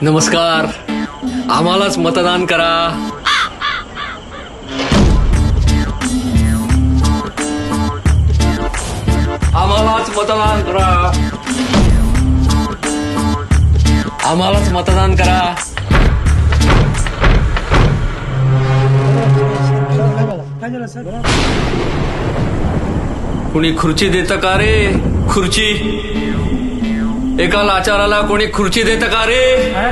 नमस्कार, आम्हालाच मतदान करा. आम्हालाच मतदान करा. आम्हालाच मतदान करा. कुणी खुर्ची देतं का रे? खुर्ची एका लाचाराला कोणी खुर्ची देतं का रे?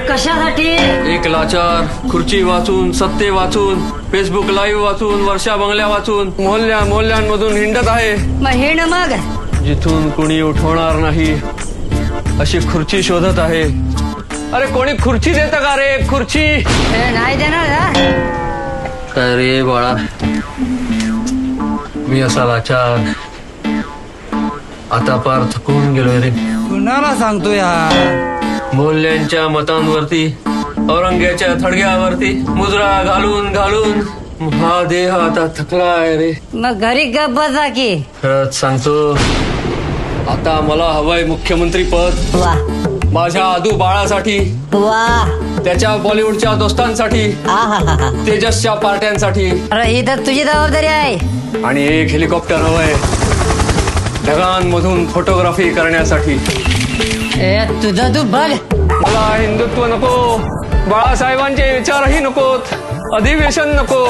कशासाठी? एक लाचार खुर्ची वाचून, सत्ते वाचून, फेसबुक लाईव्ह वाचून, वर्षा बंगल्या वाचून, मोहल्ल्यांमधून हिंडत आहे. मग हिंड मग. जिथून कोणी उठवणार नाही अशी खुर्ची शोधत आहे. अरे कोणी खुर्ची देतं का रे? खुर्ची नाही देणार ना. काय रे बाळा, मी असा लाचार आता पार थकून गेलोय रे. कुणाला सांगतो यार? मोल्यांच्या मतांवरती, औरंग्याच्या थडग्यावरती मुजरा घालून घालून हा देह आता थकलाय रे. मग घरी गप बसा की. खरंच सांगतो, आता मला हवंय मुख्यमंत्री पद. वा माझ्या आदू बाळासाठी, वा. त्याच्या बॉलिवूडच्या दोस्तांसाठी, आहाहाहा. तेजसच्या पार्ट्यांसाठी, अरे ही तर तुझी जबाबदारी आहे. आणि एक हेलिकॉप्टर हवंय ढगांमधून फोटोग्राफी करण्यासाठी. ए तुझं तू बघ. मला हिंदुत्व नको, बाळासाहेबांचे विचारही नकोत, अधिवेशन नको,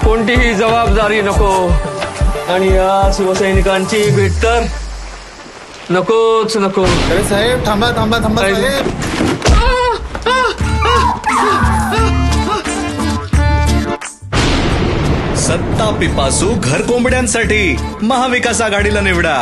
कोणतीही जबाबदारी नको, आणि या शिवसैनिकांची भेट तर नकोच नको. अरे साहेब थांबा थांबा थांबा साहेब. सत्ता पिपासू घर कोंबड्यांसाठी महाविकास आघाडीला निवडा.